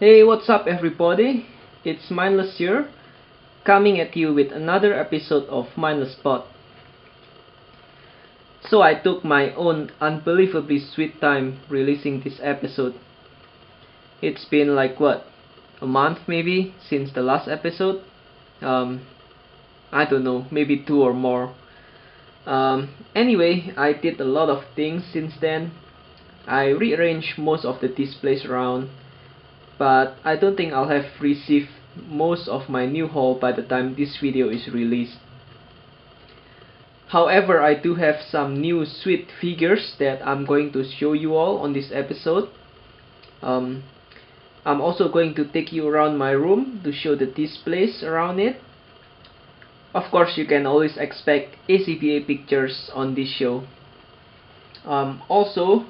Hey, what's up everybody? It's Mindless here, coming at you with another episode of Mindless Spot. So I took my own unbelievably sweet time releasing this episode. It's been like what, a month maybe since the last episode? I don't know, maybe 2 or more. Anyway, I did a lot of things since then. I rearranged most of the displays around, but I don't think I'll have received most of my new haul by the time this video is released. However, I do have some new sweet figures that I'm going to show you all on this episode. I'm also going to take you around my room to show the displays around it. Of course, you can always expect ACBA pictures on this show. Also,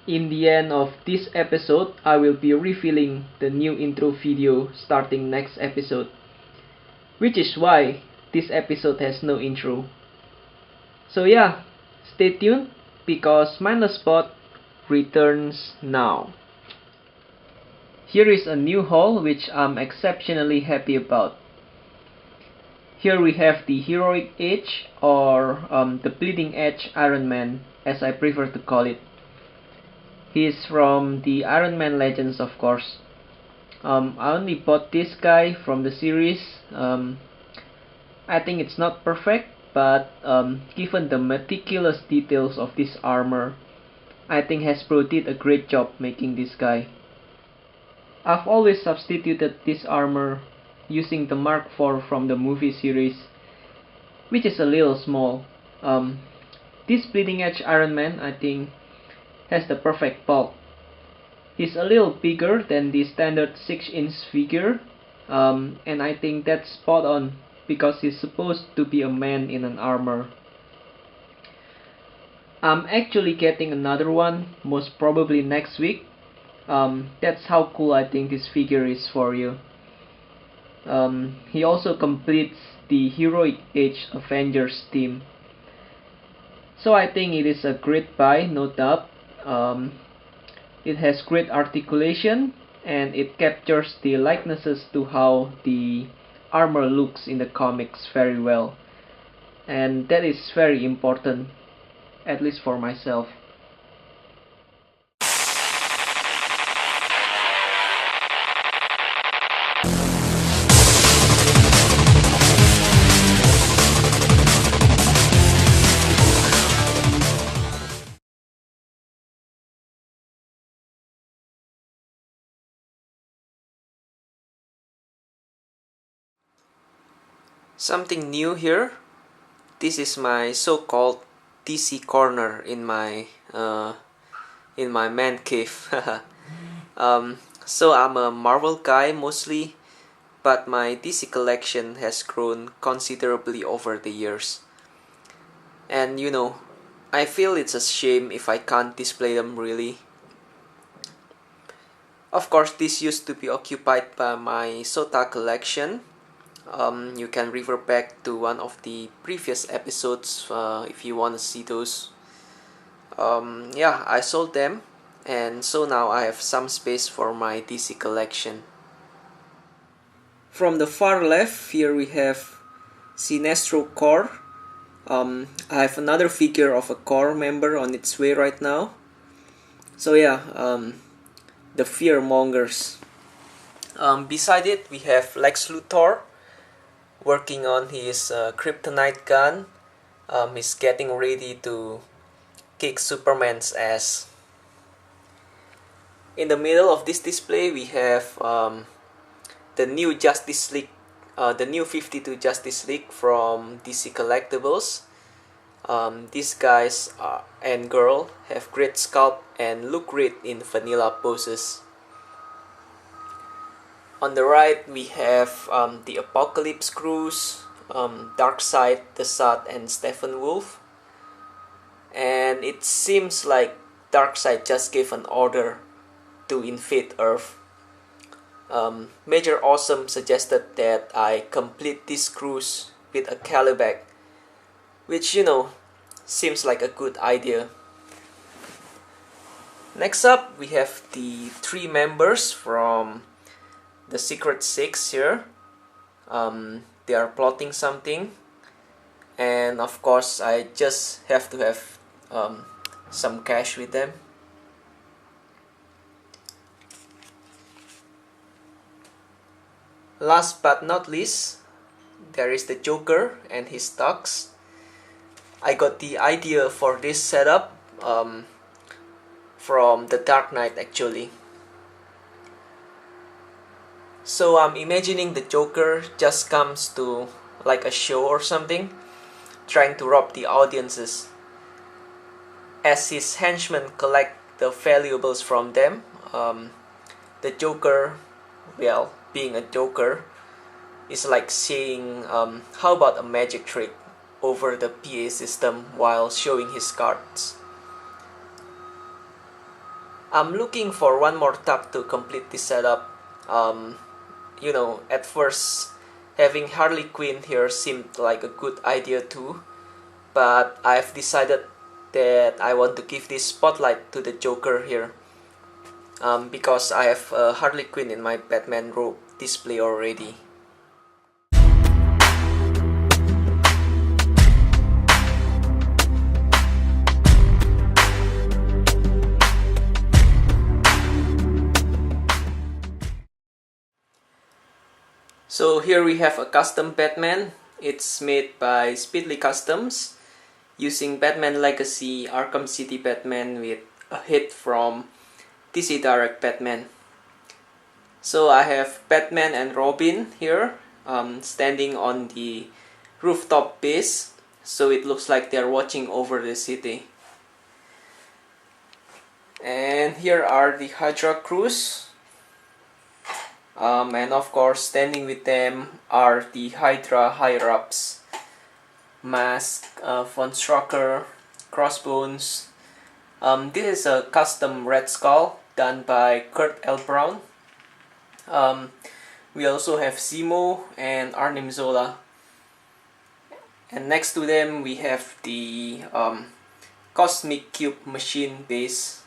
in the end of this episode, I will be revealing the new intro video starting next episode, which is why this episode has no intro. So yeah, stay tuned because Mindless Spot returns now. Here is a new haul which I'm exceptionally happy about. Here we have the Heroic Age, or the Bleeding Edge Iron Man, as I prefer to call it. He is from the Iron Man Legends, of course. I only bought this guy from the series. I think it's not perfect, but given the meticulous details of this armor, I think Hasbro did a great job making this guy. I've always substituted this armor using the Mark IV from the movie series, which is a little small. This Bleeding Edge Iron Man, I think, has the perfect bulk. He's a little bigger than the standard 6-inch figure, and I think that's spot on because he's supposed to be a man in an armor. I'm actually getting another one, most probably next week. That's how cool I think this figure is for you. He also completes the Heroic Age Avengers team. So I think it is a great buy, no doubt. It has great articulation and it captures the likenesses to how the armor looks in the comics very well. And that is very important, at least for myself. Something new here. This is my so-called DC corner in my man cave. So I'm a Marvel guy mostly, but my DC collection has grown considerably over the years. And you know, I feel it's a shame if I can't display them really. Of course, this used to be occupied by my Sota collection. You can refer back to one of the previous episodes if you want to see those. Yeah, I sold them, and so now I have some space for my DC collection. From the far left, here we have Sinestro Corps. I have another figure of a Corps member on its way right now. So yeah, the Fearmongers. Beside it, we have Lex Luthor working on his kryptonite gun. He's getting ready to kick Superman's ass. In the middle of this display, we have the new Justice League, the new 52 Justice League from DC Collectibles. These guys and girl have great sculpt and look great in vanilla poses. On the right, we have the Apocalypse Crews, Darkseid, The Sod, and Steppenwolf. And it seems like Darkseid just gave an order to invade Earth. Major Awesome suggested that I complete these crews with a Caliban, which, you know, seems like a good idea. Next up, we have the 3 members from the Secret 6 here. They are plotting something, and of course I just have to have some cash with them. Last but not least, there is the Joker and his thugs. I got the idea for this setup from The Dark Knight actually. So I'm imagining the Joker just comes to like a show or something, trying to rob the audiences. As his henchmen collect the valuables from them, the Joker, well, being a Joker, is like saying, how about a magic trick over the PA system while showing his cards. I'm looking for one more thug to complete this setup. You know, at first having Harley Quinn here seemed like a good idea too, but I've decided that I want to give this spotlight to the Joker here, because I have Harley Quinn in my Batman robe display already. So here we have a custom Batman. It's made by Speedly Customs, using Batman Legacy Arkham City Batman with a hit from DC Direct Batman. So I have Batman and Robin here, standing on the rooftop base, so it looks like they're watching over the city. And here are the Hydra crews. And of course, standing with them are the Hydra higher-ups. Mask, Von Strucker, Crossbones. This is a custom Red Skull done by Kurt L. Brown. We also have Zemo and Arnim Zola. And next to them we have the Cosmic Cube machine base.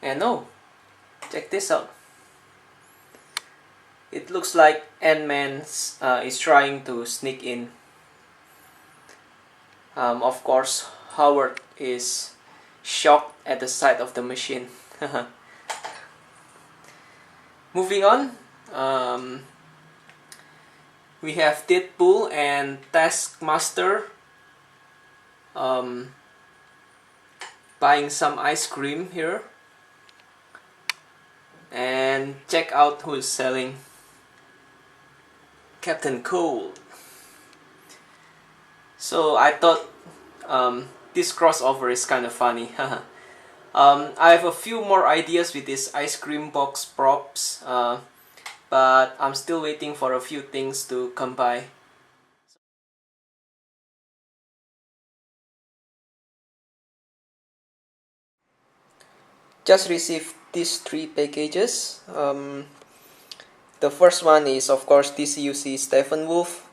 And oh, check this out. It looks like Ant-Man is trying to sneak in. Of course, Howard is shocked at the sight of the machine. Moving on, we have Deadpool and Taskmaster buying some ice cream here. And check out who's selling. Captain Cold. So I thought this crossover is kind of funny. I have a few more ideas with this ice cream box props, but I'm still waiting for a few things to come by. Just received these 3 packages. The first one is of course DCUC Steppenwolf.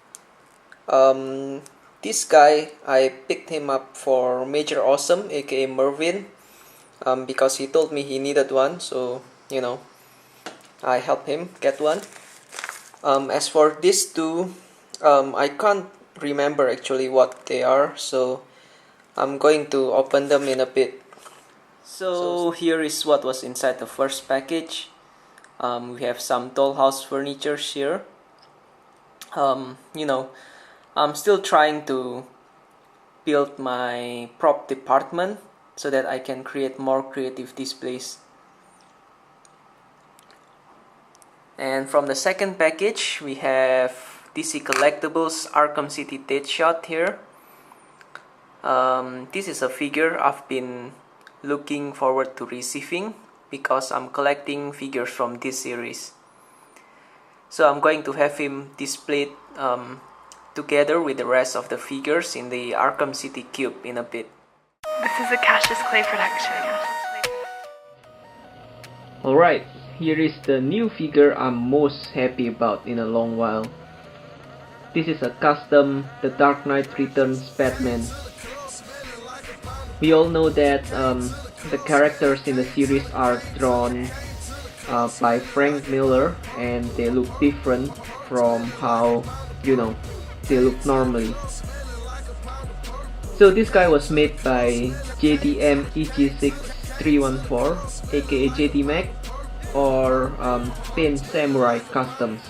This guy, I picked him up for Major Awesome, aka Mervin, because he told me he needed one, so you know, I helped him get one. As for these 2, I can't remember actually what they are, so I'm going to open them in a bit. So here is what was inside the first package. We have some dollhouse furniture here. You know, I'm still trying to build my prop department so that I can create more creative displays. And from the second package, we have DC Collectibles Arkham City Deadshot here. This is a figure I've been looking forward to receiving because I'm collecting figures from this series. So I'm going to have him displayed together with the rest of the figures in the Arkham City Cube in a bit. This is a Cassius Clay production. Alright, here is the new figure I'm most happy about in a long while. This is a custom The Dark Knight Returns Batman. We all know that the characters in the series are drawn by Frank Miller, and they look different from how they look normally. So this guy was made by JDM EG6314, aka JD Mac, or Pin Samurai Customs.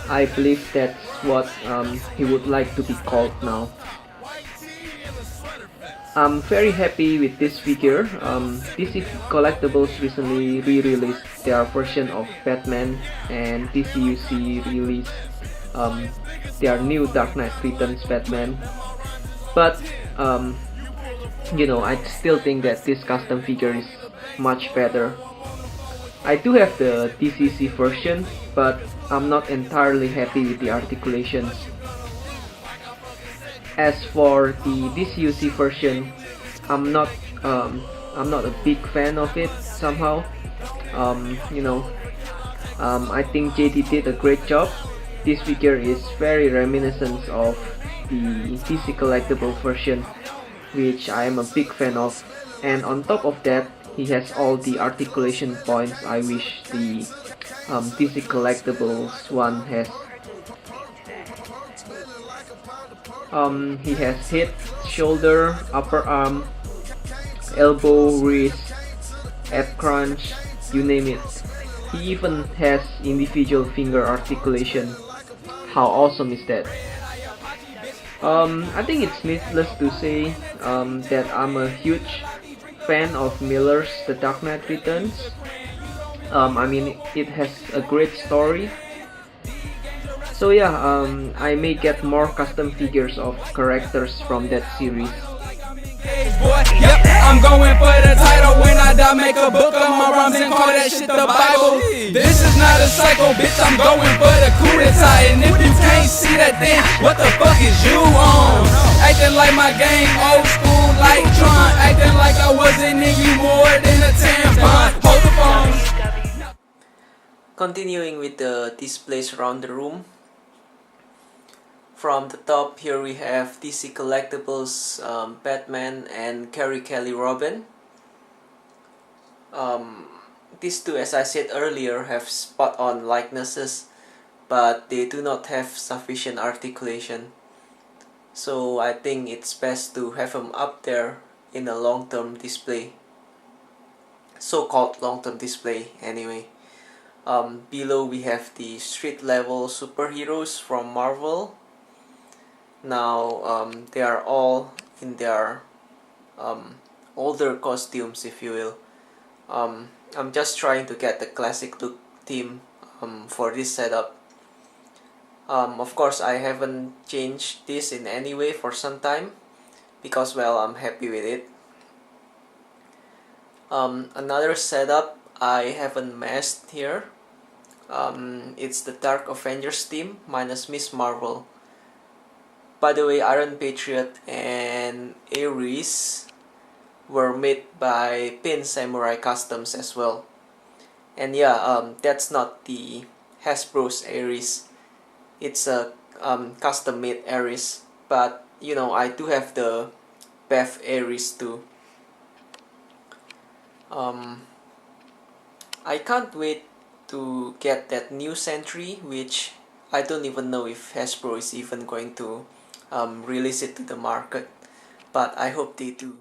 I believe that's what he would like to be called now. I'm very happy with this figure. DC Collectibles recently re-released their version of Batman, and DCUC released their new Dark Knight Returns Batman. But I still think that this custom figure is much better. I do have the DCC version, but I'm not entirely happy with the articulations. As for the DCUC version, I'm not a big fan of it somehow. I think JD did a great job. This figure is very reminiscent of the DC collectible version, which I am a big fan of, and on top of that, he has all the articulation points I wish the DC collectibles one has. He has head, shoulder, upper arm, elbow, wrist, ab crunch, you name it. He even has individual finger articulation. How awesome is that? I think it's needless to say that I'm a huge fan of Miller's The Dark Knight Returns. It has a great story. So yeah, I may get more custom figures of characters from that series. Yep, I'm going for the title. When I die, make a book of my rhymes and call that shit the Bible. This is not a cycle, bitch, I'm going for the coup d'etat. And if you can't see that, then what the fuck is you on? Acting like my game old school like Tron. Acting like I wasn't in you more than a tampon. Hold the phone. Continuing with the displays around the room. From the top, here we have DC Collectibles Batman and Carrie Kelly Robin. These two, as I said earlier, have spot-on likenesses, but they do not have sufficient articulation. So I think it's best to have them up there in a long-term display. So-called long-term display, anyway. Below we have the street-level superheroes from Marvel. Now they are all in their older costumes, if you will. I'm just trying to get the classic look theme for this setup. Of course, I haven't changed this in any way for some time because, well, I'm happy with it. Another setup I haven't messed here. It's the Dark Avengers team minus Miss Marvel. By the way, Iron Patriot and Ares were made by Pin Samurai Customs as well. And yeah, that's not the Hasbro's Ares. It's a custom made Ares. But I do have the BEF Ares too. I can't wait to get that new Sentry, which I don't even know if Hasbro is even going to release it to the market, but I hope they do.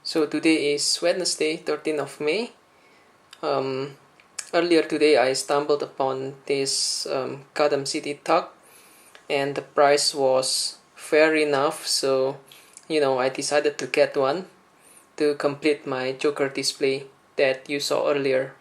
So today is Wednesday, 13th of May. Earlier today I stumbled upon this Gotham City Tug, and the price was fair enough, so I decided to get one to complete my Joker display that you saw earlier.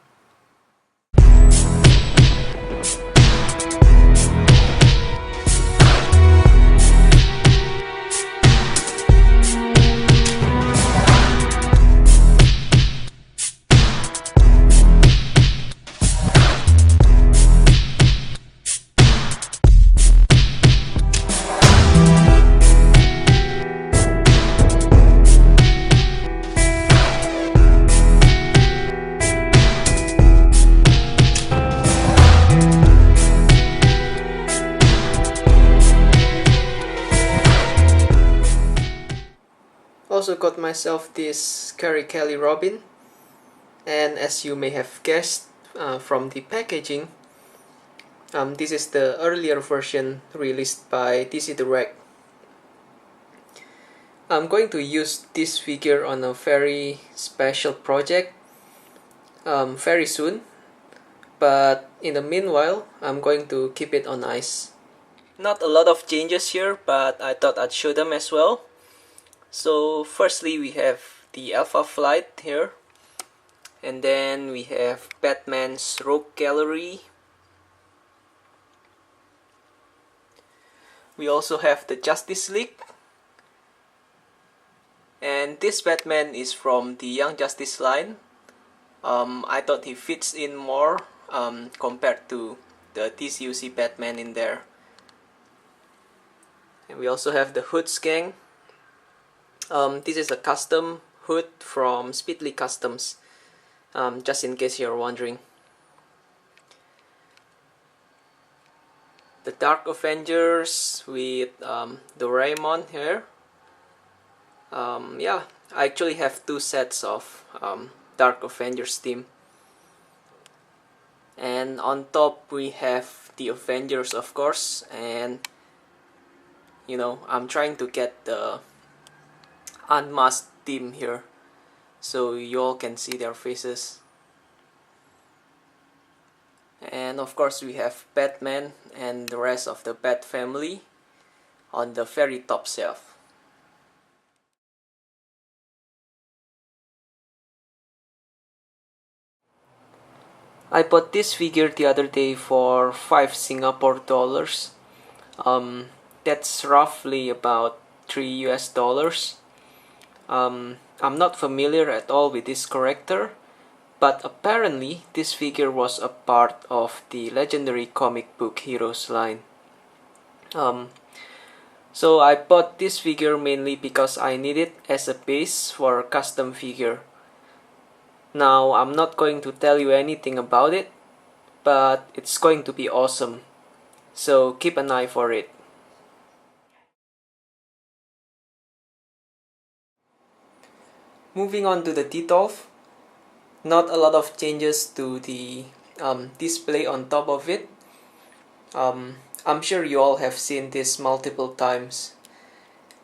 also got myself this Carrie Kelly Robin, and as you may have guessed from the packaging, this is the earlier version released by DC Direct. I'm going to use this figure on a very special project very soon, but in the meanwhile I'm going to keep it on ice. Not a lot of changes here, but I thought I'd show them as well. So firstly we have the Alpha Flight here, and then we have Batman's Rogue Gallery. We also have the Justice League, and this Batman is from the Young Justice line. I thought he fits in more compared to the TCUC Batman in there. And we also have the Hoods Gang. This is a custom hood from Speedly Customs, just in case you're wondering. The Dark Avengers with Doraemon here. Yeah, I actually have two sets of Dark Avengers team. And on top we have the Avengers, of course, and you know, I'm trying to get the unmasked team here so you all can see their faces. And of course we have Batman and the rest of the Bat family on the very top shelf. I bought this figure the other day for 5 Singapore dollars. That's roughly about $3 US. I'm not familiar at all with this character, but apparently this figure was a part of the legendary comic book Heroes line. So I bought this figure mainly because I need it as a base for a custom figure. Now I'm not going to tell you anything about it, but it's going to be awesome, so keep an eye for it. Moving on to the Titolf, not a lot of changes to the display on top of it. I'm sure you all have seen this multiple times.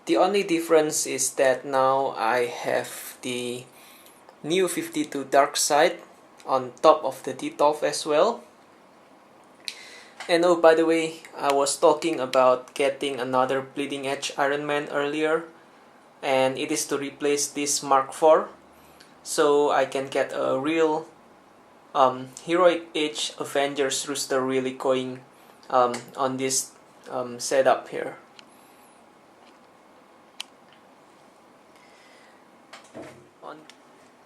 The only difference is that now I have the New 52 Darkseid on top of the Titolf as well. And oh, by the way, I was talking about getting another Bleeding Edge Iron Man earlier, and it is to replace this Mark IV, so I can get a real Heroic Age Avengers rooster really going on this setup here.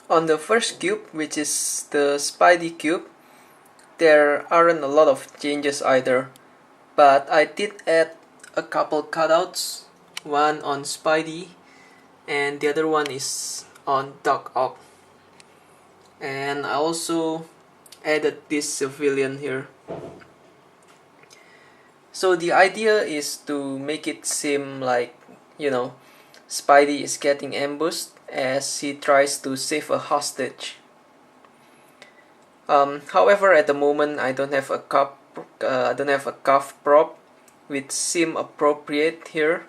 On the first cube, which is the Spidey cube, there aren't a lot of changes either, but I did add a couple cutouts, one on Spidey and the other one is on Doc Ock. And I also added this civilian here. So the idea is to make it seem like, you know, Spidey is getting ambushed as he tries to save a hostage. However, at the moment I don't have a cuff prop which seem appropriate here.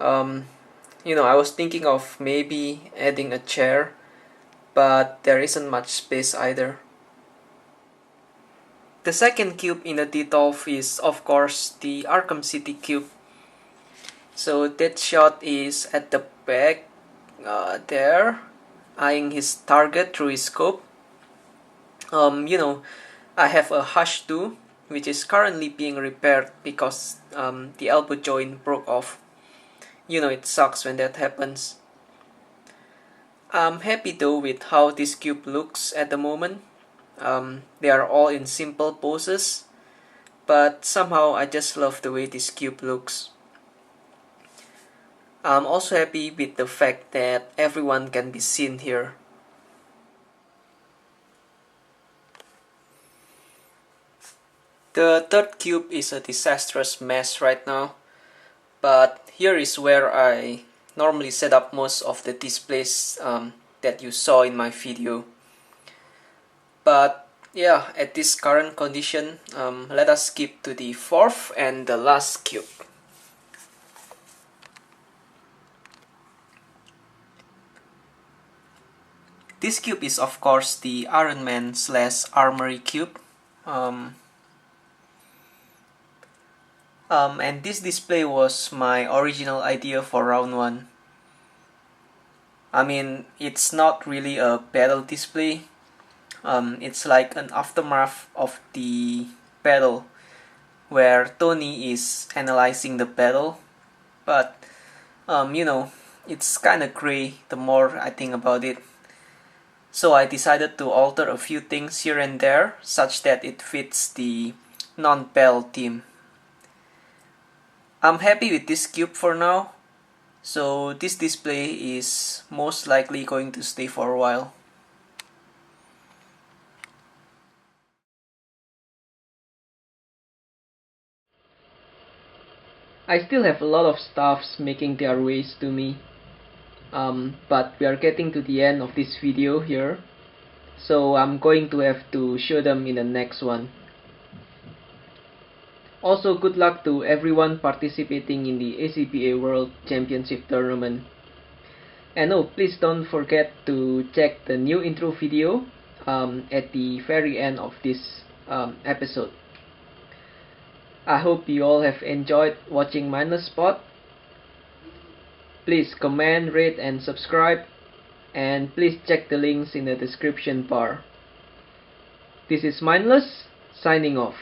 You know, I was thinking of maybe adding a chair, but there isn't much space either. The second cube in the Titolf is of course the Arkham City cube. So that shot is at the back there, eyeing his target through his scope. You know, I have a Hush 2 which is currently being repaired because the elbow joint broke off. You know, it sucks when that happens. I'm happy though with how this cube looks at the moment. They are all in simple poses, but somehow I just love the way this cube looks. I'm also happy with the fact that everyone can be seen here. The third cube is a disastrous mess right now, but here is where I normally set up most of the displays that you saw in my video. But yeah, at this current condition, let us skip to the fourth and the last cube. This cube is of course the Iron Man / Armory cube. And this display was my original idea for round 1. I mean, it's not really a battle display. It's like an aftermath of the battle where Tony is analyzing the battle. But, you know, it's kinda gray the more I think about it. So I decided to alter a few things here and there such that it fits the non-battle theme. I'm happy with this cube for now, so this display is most likely going to stay for a while. I still have a lot of stuffs making their ways to me, but we are getting to the end of this video here, so I'm going to have to show them in the next one. Also, good luck to everyone participating in the ACBA World Championship Tournament. And oh, please don't forget to check the new intro video at the very end of this episode. I hope you all have enjoyed watching Mindless Spot. Please comment, rate and subscribe, and please check the links in the description bar. This is Mindless, signing off.